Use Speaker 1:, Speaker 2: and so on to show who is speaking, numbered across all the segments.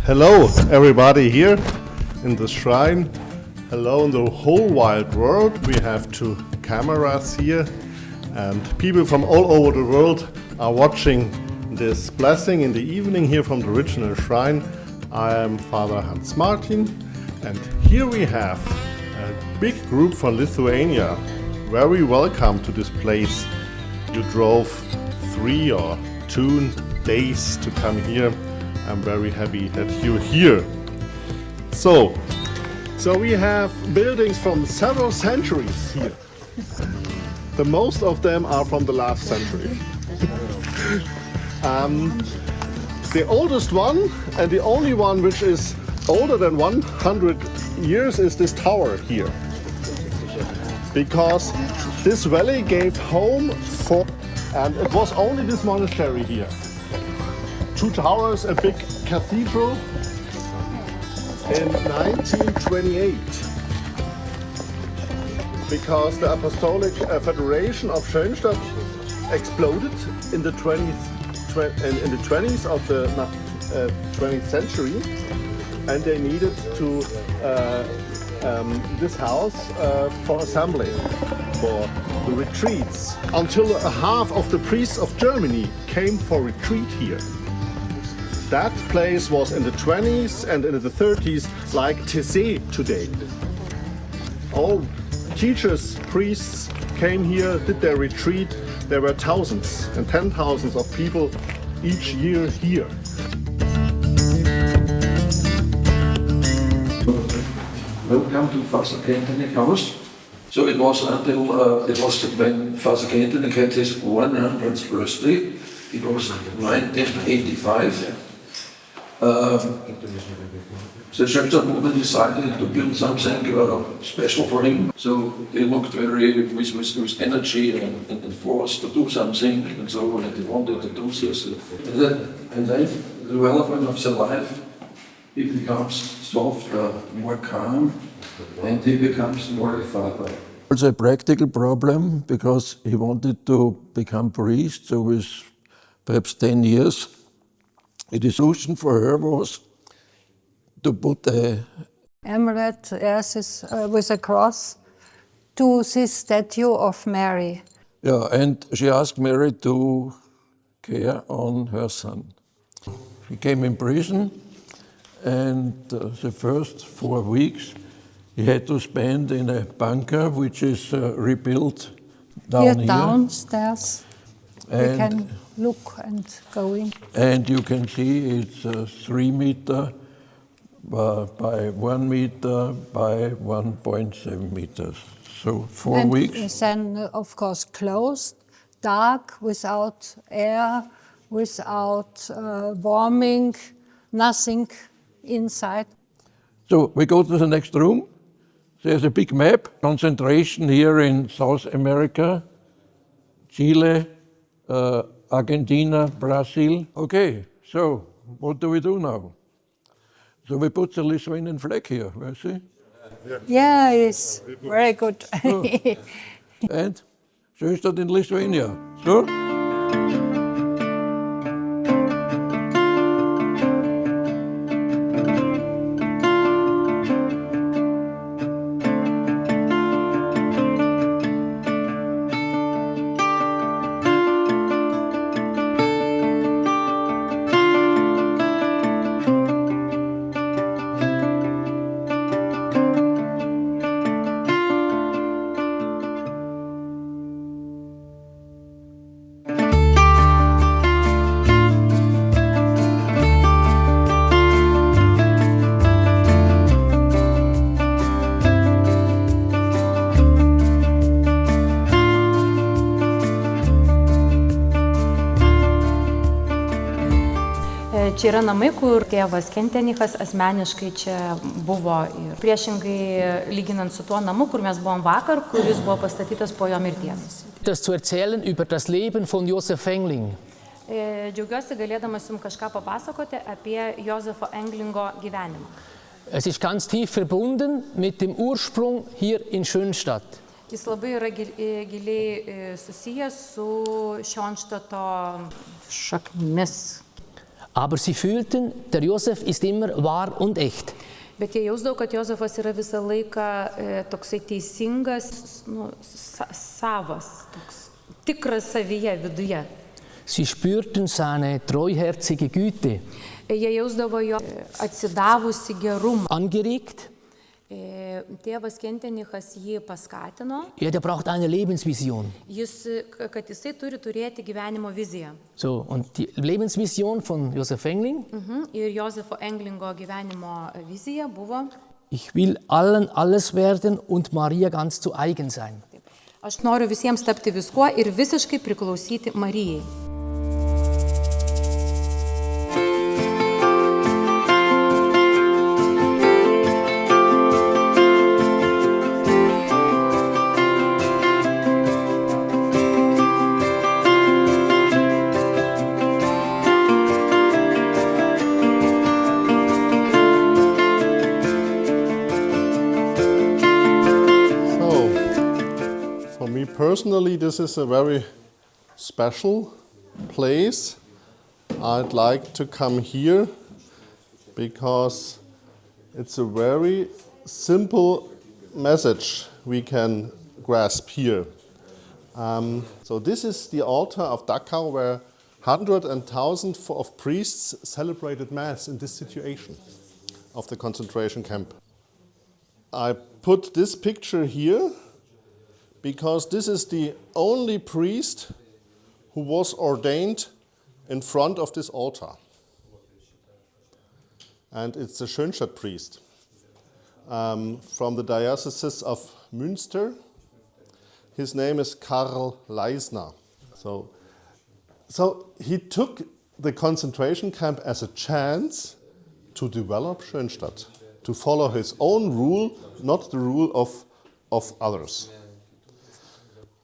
Speaker 1: Hello everybody here in the shrine. Hello in the whole wide world. We have two cameras here and people from all over the world are watching this blessing in the evening here from the original shrine. I am Father Hans Martin and here we have a big group from Lithuania. Very welcome to this place. You drove 3 or 2 days to come here. I'm very happy that you're here. So we have buildings from several centuries here. The most of them are from the last century. The oldest one and the only one which is older than 100 years is this tower here. Because this valley gave home for, and it was only this monastery here. 2 towers, a big cathedral in 1928. Because the Apostolic Federation of Schoenstatt exploded in the 20s of the 20th century, and they needed to this house for assembly, for the retreats. Until a half of the priests of Germany came for retreat here. That place was in the 20s and in the 30s like Tessé today. All teachers, priests came here, did their retreat. There were thousands and 10,000s of people each year here.
Speaker 2: Welcome to Father Kentenich House. So it was until when Father Kentenich had his 100th birthday. It was 1985. The Schoenstatt-Movement decided to build something special for him. So they looked very with energy and force to do something, and so they wanted to do this. And then the development of the life, he becomes softer, more calm, and he becomes more a father. Also a practical problem because he wanted to become priest, so with perhaps 10 years. The solution for her was to put a
Speaker 3: amulet with a cross to this statue of Mary.
Speaker 2: Yeah, and she asked Mary to care on her son. He came in prison, and the first 4 weeks he had to spend in a bunker which is rebuilt down here.
Speaker 3: Downstairs.
Speaker 2: And
Speaker 3: we can look and go in.
Speaker 2: And you can see it's 3 meter by 1 meter by 1.7 meters. So 4 weeks.
Speaker 3: And then, of course, closed, dark, without air, without warming, nothing inside.
Speaker 2: So we go to the next room. There's a big map. Concentration here in South America, Chile, Argentina, Brazil. Okay, so what do we do now? So we put the Lithuanian flag here, you see?
Speaker 3: Yeah, it's very good.
Speaker 2: So, and Schoenstatt in Lithuania. So?
Speaker 4: Čia yra namai, kur tėvas Kentenichas asmeniškai čia buvo ir priešingai lyginant su tuo namu, kur mes buvom vakar, kuris buvo pastatytas po jo mirties.
Speaker 5: Das zu erzählen über das Leben von Josef Engling.
Speaker 4: Džiaugiuosi galėdamas jums kažką papasakoti apie Josefo Englingo gyvenimą.
Speaker 5: Es ist ganz tief verbunden mit dem Ursprung hier in Schoenstatt.
Speaker 4: Jis labai yra giliai susijęs su Schoenstadto šaknimis.
Speaker 5: Aber sie fühlten, der Josef ist immer wahr und echt.
Speaker 4: Bet jie jausdavo, kad Jozefas yra visą laiką toksai teisingas, savas, toks tikras savyje viduje.
Speaker 5: Sie spürten seine treuherzige Güte.
Speaker 4: Jie jausdavo jo atsidavusi gerumą.
Speaker 5: Angeregt,
Speaker 4: Tėvas Kentenichas jį paskatino,
Speaker 5: ja, der braucht eine Lebensvision.
Speaker 4: kad jisai turi turėti gyvenimo viziją.
Speaker 5: So, und die Lebensvision von Josef Engling,
Speaker 4: Ir Jozefo Englingo gyvenimo vizija buvo:
Speaker 5: ich will allen alles werden und Maria ganz zu eigen sein.
Speaker 4: Aš noriu visiems tapti viskuo ir visiškai priklausyti Marijai.
Speaker 1: Personally, this is a very special place. I'd like to come here because it's a very simple message we can grasp here. So this is the altar of Dachau where hundreds and thousands of priests celebrated Mass in this situation of the concentration camp. I put this picture here because this is the only priest who was ordained in front of this altar. And it's a Schoenstatt priest from the Diocese of Münster. His name is Karl Leisner. So he took the concentration camp as a chance to develop Schoenstatt, to follow his own rule, not the rule of others.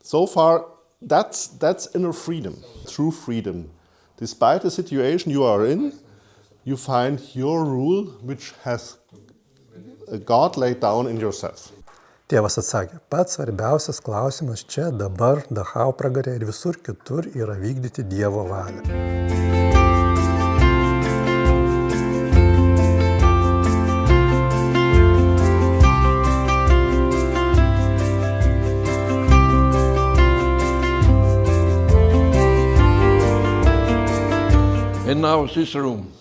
Speaker 1: So far, that's inner freedom, true freedom. Despite the situation you are in, you find your rule, which has God laid down in yourself.
Speaker 6: Tėvas atsakė, pats svarbiausias klausimas čia, dabar, Dachau pragare ir visur kitur yra vykdyti Dievo valią.
Speaker 2: And now this room.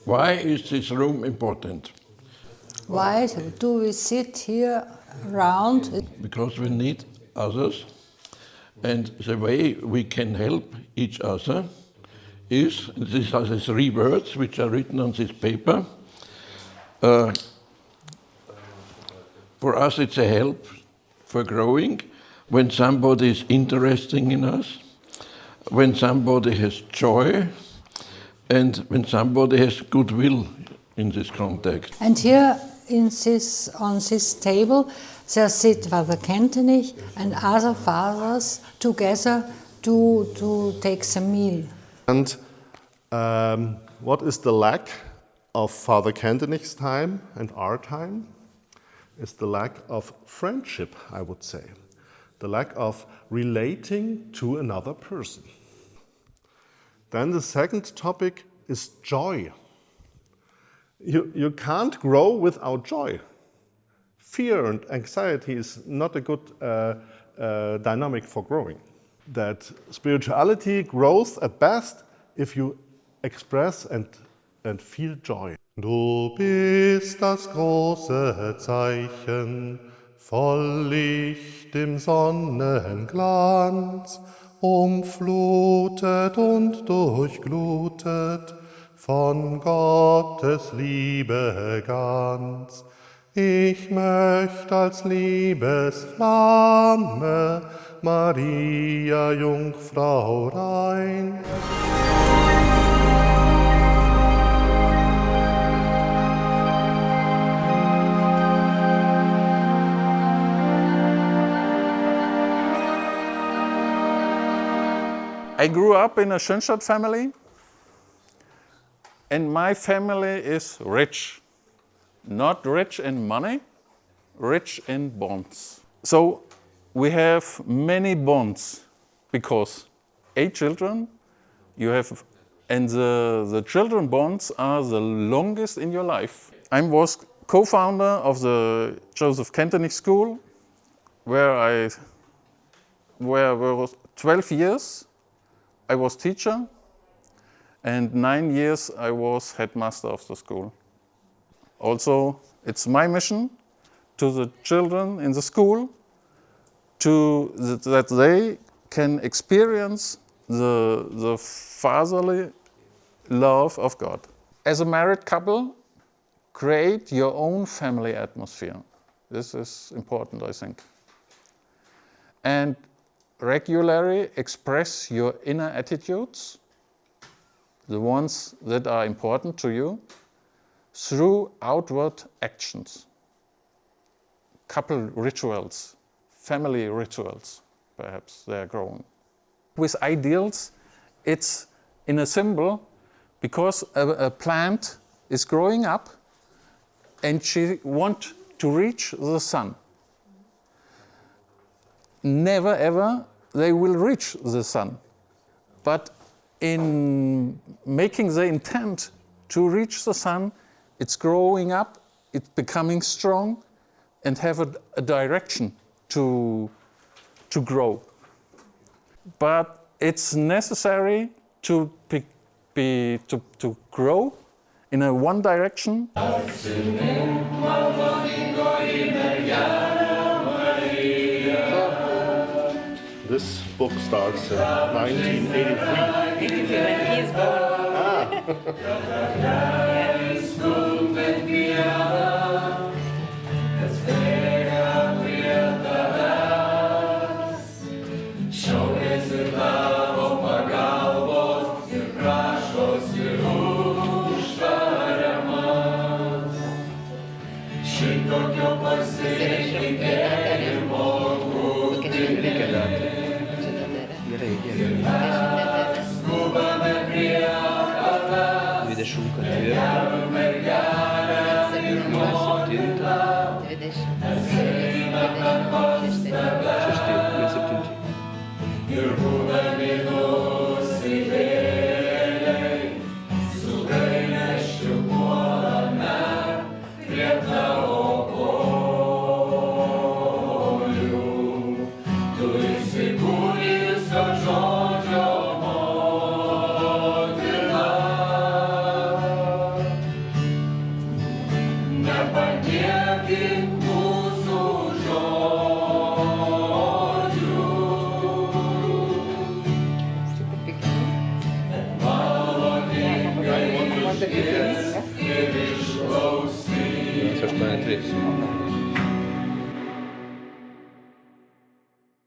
Speaker 2: Why is this room important?
Speaker 3: Why do we sit here around?
Speaker 2: Because we need others, and the way we can help each other is, these are the 3 words which are written on this paper. For us it's a help for growing, when somebody is interesting in us, when somebody has joy, and when somebody has goodwill in this context.
Speaker 3: And here on this table there sit Father Kentenich and other fathers together to take the meal.
Speaker 1: And what is the lack of Father Kentenich's time and our time? Is the lack of friendship, I would say. The lack of relating to another person. Then the second topic is joy. You can't grow without joy. Fear and anxiety is not a good dynamic for growing. That spirituality grows at best if you express and feel joy. Du bist das große Zeichen, voll Licht im Sonnenglanz, umflutet und durchglutet von Gottes Liebe ganz. Ich möchte als Liebesflamme Maria Jungfrau rein.
Speaker 7: I grew up in a Schoenstatt family, and my family is rich. Not rich in money, rich in bonds. So we have many bonds because 8 children, you have And the children bonds are the longest in your life. I was co-founder of the Joseph Kentenich School, where I was 12 years I was teacher, and 9 years I was headmaster of the school. Also, it's my mission to the children in the school that they can experience the fatherly love of God. As a married couple, create your own family atmosphere. This is important, I think. And regularly express your inner attitudes, the ones that are important to you, through outward actions. Couple rituals, family rituals, perhaps they are grown. With ideals, it's in a symbol because a plant is growing up and she wants to reach the sun. Never ever they will reach the sun. But in making the intent to reach the sun, it's growing up, it's becoming strong and have a direction to grow. But it's necessary to grow in a one direction.
Speaker 1: This book starts in 1983.
Speaker 8: When he is
Speaker 9: Yes, 8-3.